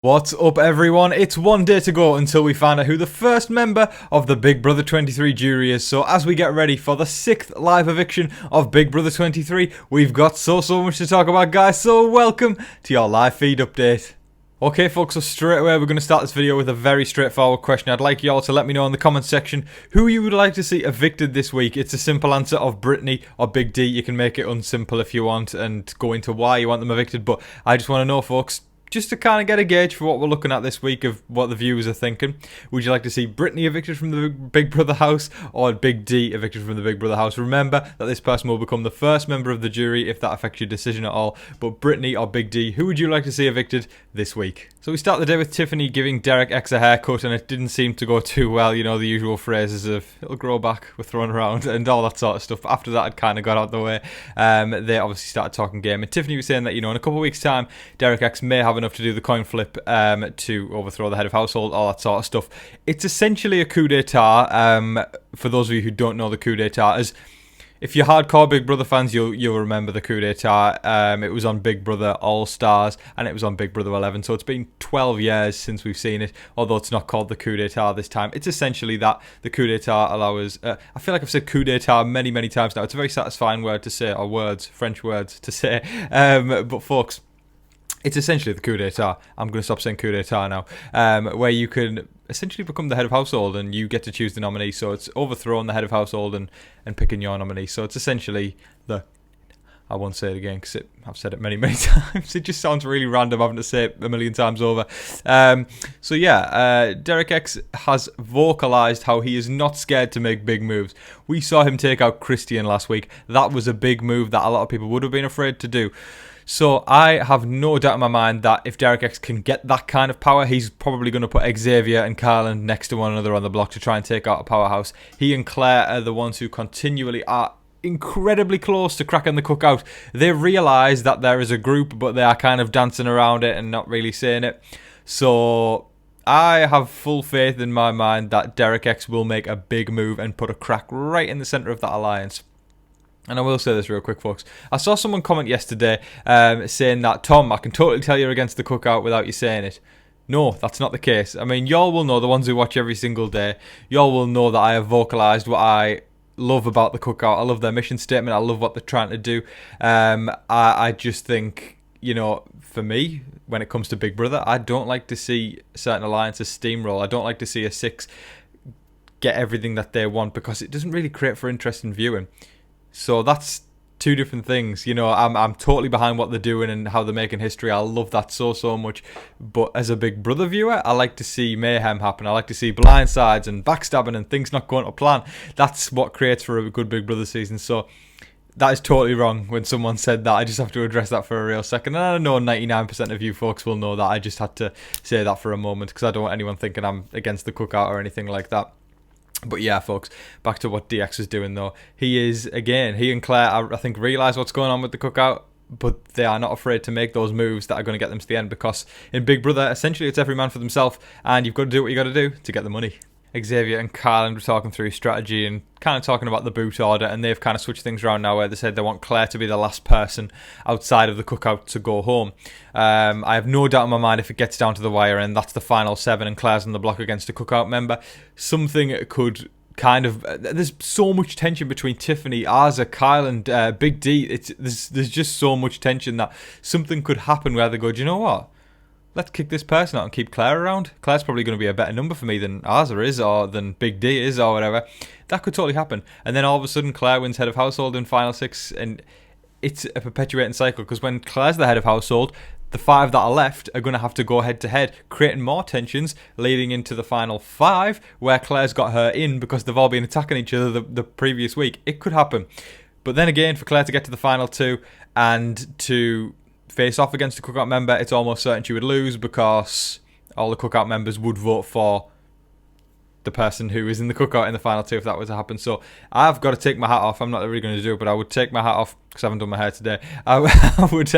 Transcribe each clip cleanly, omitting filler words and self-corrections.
What's up, everyone? It's one day to go until we find out who the first member of the Big Brother 23 jury is. So as we get ready for the 6th live eviction of Big Brother 23, we've got so much to talk about, guys. So welcome to your live feed update. Okay, folks, so straight away we're going to start this video with a very straightforward question. I'd like you all to let me know in the comments section who you would like to see evicted this week. It's a simple answer of Britini or Big D. You can make it unsimple if you want and go into why you want them evicted, but I just want to know, folks, just to kind of get a gauge for what we're looking at this week of what the viewers are thinking. Would you like to see Britini evicted from the Big Brother house or Big D evicted from the Big Brother house? Remember that this person will become the first member of the jury if that affects your decision at all. But Britini or Big D, who would you like to see evicted this week? So we start the day with Tiffany giving Derek X a haircut, and it didn't seem to go too well. You know, the usual phrases of it'll grow back were thrown around and all that sort of stuff. But after that, it kind of got out of the way. They obviously started talking game, and Tiffany was saying that, you know, in a couple of weeks' time, Derek X may have enough to do the coin flip to overthrow the head of household, all that sort of stuff. It's essentially a coup d'etat. For those of you who don't know, the coup d'etat is, if you're hardcore Big Brother fans, you'll remember the coup d'etat. It was on Big Brother All Stars and it was on Big Brother 11. So it's been 12 years since we've seen it, although it's not called the coup d'etat this time. It's essentially that the coup d'etat allows. I feel like I've said coup d'etat many times now. It's a very satisfying word to say, or words, French words to say. But folks, it's essentially the coup d'etat. I'm going to stop saying coup d'etat now. Where you can essentially become the head of household and you get to choose the nominee. So it's overthrowing the head of household and picking your nominee. So it's essentially the... I won't say it again because I've said it many times. It just sounds really random having to say it a million times over. So yeah, Derek X has vocalised how he is not scared to make big moves. We saw him take out Christian last week. That was a big move that a lot of people would have been afraid to do. So I have no doubt in my mind that if Derek X can get that kind of power, he's probably going to put Xavier and Kyland next to one another on the block to try and take out a powerhouse. He and Claire are the ones who continually are incredibly close to cracking the cookout. They realise that there is a group, but they are kind of dancing around it and not really saying it. So I have full faith in my mind that Derek X will make a big move and put a crack right in the centre of that alliance. And I will say this real quick, folks. I saw someone comment yesterday saying that, Tom, I can totally tell you're against the cookout without you saying it. No, that's not the case. I mean, y'all will know, the ones who watch every single day, y'all will know that I have vocalised what I love about the cookout. I love their mission statement. I love what they're trying to do. I just think, you know, for me, when it comes to Big Brother, I don't like to see certain alliances steamroll. I don't like to see a 6 get everything that they want because it doesn't really create for interest in viewing. So that's two different things. You know, I'm totally behind what they're doing and how they're making history. I love that so much. But as a Big Brother viewer, I like to see mayhem happen. I like to see blindsides and backstabbing and things not going to plan. That's what creates for a good Big Brother season. So that is totally wrong when someone said that. I just have to address that for a real second. And I know 99% of you folks will know that. I just had to say that for a moment because I don't want anyone thinking I'm against the cookout or anything like that. But yeah, folks, back to what DX is doing though. He and Claire, I think, realise what's going on with the cookout, but they are not afraid to make those moves that are going to get them to the end because in Big Brother, essentially it's every man for themselves and you've got to do what you got to do to get the money. Xavier and Kyland were talking through strategy and kind of talking about the boot order, and they've kind of switched things around now where they said they want Claire to be the last person outside of the cookout to go home. I have no doubt in my mind if it gets down to the wire and that's the final 7 and Claire's on the block against a cookout member, something could kind of... There's so much tension between Tiffany, Arza, Kyland, Big D. There's just so much tension that something could happen where they go, do you know what? Let's kick this person out and keep Claire around. Claire's probably going to be a better number for me than Arza is or than Big D is or whatever. That could totally happen. And then all of a sudden Claire wins head of household in final 6 and it's a perpetuating cycle because when Claire's the head of household, the 5 that are left are going to have to go head to head, creating more tensions leading into the final 5 where Claire's got her in because they've all been attacking each other the previous week. It could happen. But then again, for Claire to get to the final 2 and to face off against a cookout member, it's almost certain she would lose because all the cookout members would vote for the person who is in the cookout in the final 2 if that was to happen. So I've got to take my hat off. I'm not really going to do it, but I would take my hat off because I haven't done my hair today. I would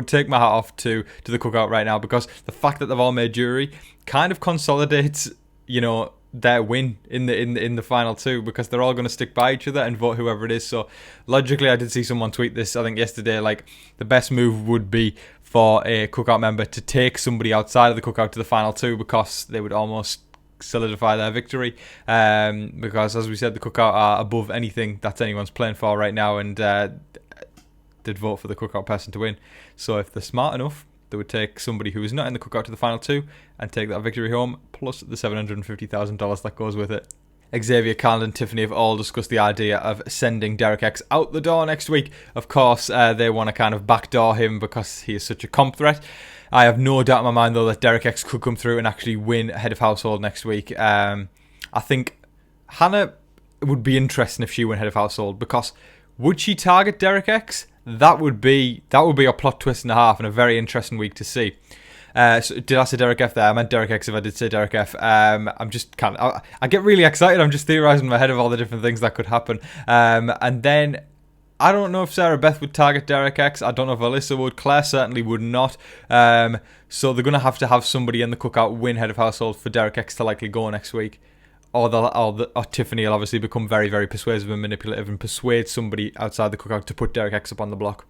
take my hat off to the cookout right now because the fact that they've all made jury kind of consolidates, you know, their win in the final 2 because they're all going to stick by each other and vote whoever it is. So logically, I did see someone tweet this I think yesterday, like the best move would be for a cookout member to take somebody outside of the cookout to the final two, because they would almost solidify their victory. Because, as we said, the cookout are above anything that anyone's playing for right now, and they'd vote for the cookout person to win. So if they're smart enough, they would take somebody who is not in the cookout to the final two and take that victory home, plus the $750,000 that goes with it. Xavier, Kyland and Tiffany have all discussed the idea of sending Derek X out the door next week. Of course, they want to kind of backdoor him because he is such a comp threat. I have no doubt in my mind, though, that Derek X could come through and actually win head of household next week. I think Hannah would be interesting if she went head of household, because would she target Derek X? That would be a plot twist and a half, and a very interesting week to see. So did I say Derek F there? I meant Derek X if I did say Derek F. I'm just I get really excited. I'm just theorising in my head of all the different things that could happen. And then I don't know if Sarah Beth would target Derek X. I don't know if Alyssa would. Claire certainly would not. So they're going to have somebody in the cookout win head of household for Derek X to likely go next week. Or Tiffany will obviously become very, very persuasive and manipulative and persuade somebody outside the cookout to put Derek X up on the block.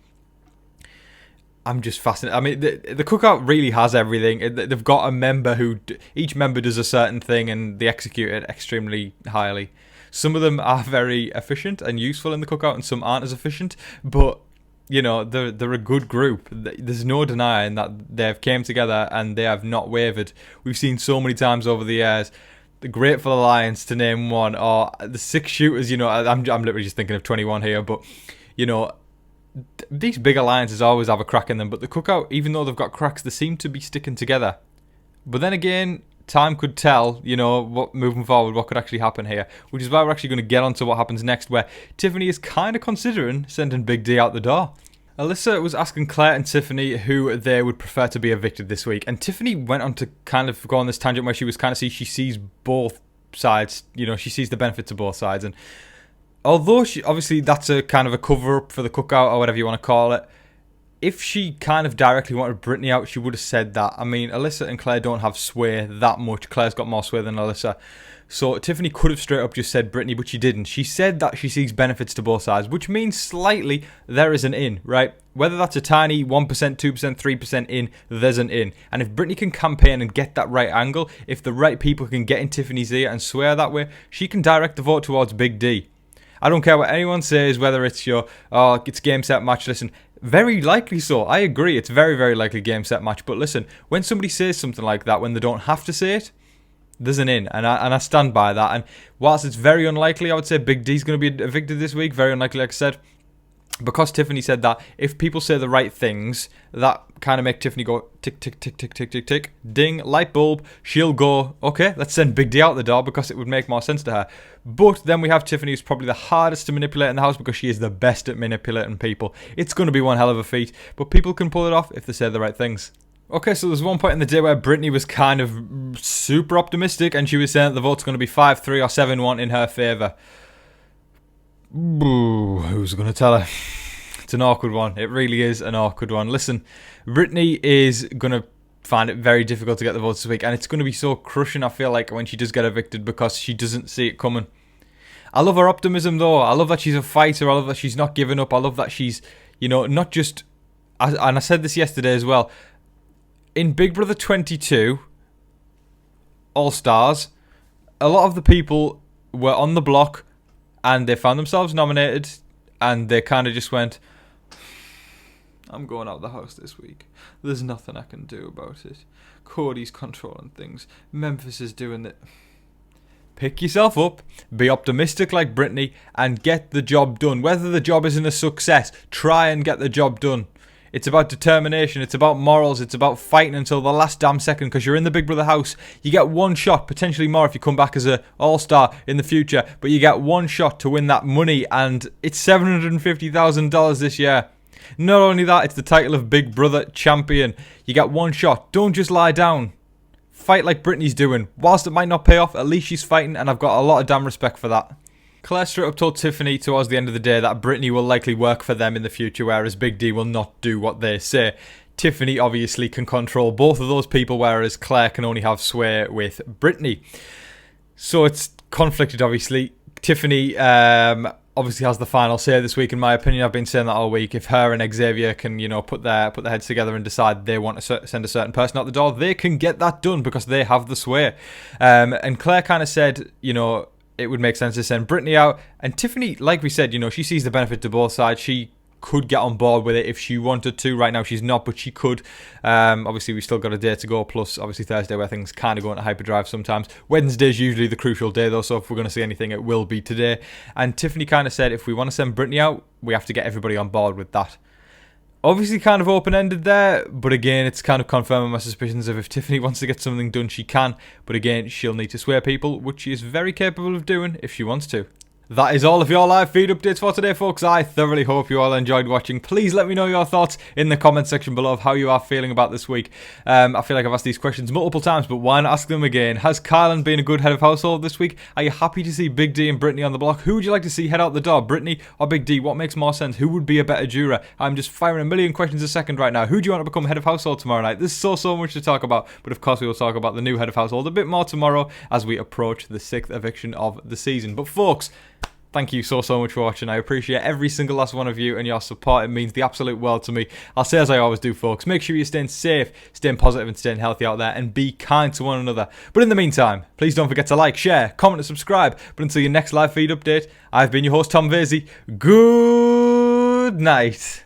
I'm just fascinated. I mean, the cookout really has everything. They've got a member who... Each member does a certain thing and they execute it extremely highly. Some of them are very efficient and useful in the cookout, and some aren't as efficient. But, you know, they're a good group. There's no denying that they've came together and they have not wavered. We've seen so many times over the years... The Grateful Alliance, to name one, or the Six Shooters. You know, I'm literally just thinking of 21 here, but, you know... These big alliances always have a crack in them, but the cookout, even though they've got cracks, they seem to be sticking together. But then again, time could tell, you know, what moving forward, what could actually happen here, which is why we're actually going to get on to what happens next, where Tiffany is kind of considering sending Big D out the door. Alyssa was asking Claire and Tiffany who they would prefer to be evicted this week, and Tiffany went on to kind of go on this tangent where she was kind of she sees both sides, you know, she sees the benefits of both sides, and although obviously that's a kind of a cover-up for the cookout or whatever you want to call it, if she kind of directly wanted Britini out, she would have said that. I mean, Alyssa and Claire don't have sway that much. Claire's got more sway than Alyssa. So Tiffany could have straight up just said Britini, but she didn't. She said that she sees benefits to both sides, which means slightly there is an in, right? Whether that's a tiny 1%, 2%, 3% in, there's an in. And if Britini can campaign and get that right angle, if the right people can get in Tiffany's ear and swear that way, she can direct the vote towards Big D. I don't care what anyone says, whether it's it's game, set, match. Listen, very likely so. I agree, it's very, very likely game, set, match. But listen, when somebody says something like that, when they don't have to say it, there's an in. And I stand by that. And whilst it's very unlikely, I would say Big D's going to be evicted this week. Very unlikely, like I said. Because Tiffany said that, if people say the right things, that kind of make Tiffany go tick, tick, tick, tick, tick, tick, tick, ding, light bulb. She'll go, okay, let's send Big D out the door, because it would make more sense to her. But then we have Tiffany, who's probably the hardest to manipulate in the house, because she is the best at manipulating people. It's going to be one hell of a feat, but people can pull it off if they say the right things. Okay, so there's one point in the day where Britini was kind of super optimistic, and she was saying that the vote's going to be 5-3 or 7-1 in her favour. Boo, who's going to tell her? It's an awkward one. It really is an awkward one. Listen, Britini is going to find it very difficult to get the votes this week, and it's going to be so crushing, I feel like, when she does get evicted, because she doesn't see it coming. I love her optimism, though. I love that she's a fighter. I love that she's not giving up. I love that she's, you know, not just... And I said this yesterday as well. In Big Brother 22, All-Stars, a lot of the people were on the block and they found themselves nominated, and they kind of just went, I'm going out of the house this week. There's nothing I can do about it. Cody's controlling things. Memphis is doing it. Pick yourself up, be optimistic like Britini, and get the job done. Whether the job isn't a success, try and get the job done. It's about determination, it's about morals, it's about fighting until the last damn second, because you're in the Big Brother house. You get one shot, potentially more if you come back as an all-star in the future, but you get one shot to win that money, and it's $750,000 this year. Not only that, it's the title of Big Brother champion. You get one shot. Don't just lie down. Fight like Britini's doing. Whilst it might not pay off, at least she's fighting, and I've got a lot of damn respect for that. Claire straight up told Tiffany towards the end of the day that Britini will likely work for them in the future, whereas Big D will not do what they say. Tiffany obviously can control both of those people, whereas Claire can only have sway with Britini. So it's conflicted, obviously. Tiffany obviously has the final say this week, in my opinion. I've been saying that all week. If her and Xavier can, put their heads together and decide they want to send a certain person out the door, they can get that done because they have the sway. And Claire kind of said, it would make sense to send Britini out. And Tiffany, like we said, she sees the benefit to both sides. She could get on board with it if she wanted to. Right now she's not, but she could. Obviously we've still got a day to go, plus obviously Thursday, where things kind of go into hyperdrive sometimes. Wednesday's usually the crucial day though, so if we're going to see anything, it will be today. And Tiffany kind of said if we want to send Britini out, we have to get everybody on board with that. Obviously kind of open-ended there, but again, it's kind of confirming my suspicions of if Tiffany wants to get something done, she can. But again, she'll need to sway people, which she is very capable of doing if she wants to. That is all of your live feed updates for today, folks. I thoroughly hope you all enjoyed watching. Please let me know your thoughts in the comment section below of how you are feeling about this week. I feel like I've asked these questions multiple times, but why not ask them again? Has Kyland been a good head of household this week? Are you happy to see Big D and Britini on the block? Who would you like to see head out the door, Britini or Big D? What makes more sense? Who would be a better juror? I'm just firing a million questions a second right now. Who do you want to become head of household tomorrow night? There's so much to talk about, but of course we will talk about the new head of household a bit more tomorrow as we approach the 6th eviction of the season. But folks, thank you so much for watching. I appreciate every single last one of you and your support. It means the absolute world to me. I'll say as I always do, folks, make sure you're staying safe, staying positive and staying healthy out there, and be kind to one another. But in the meantime, please don't forget to like, share, comment and subscribe. But until your next live feed update, I've been your host, Tom Vasey. Good night.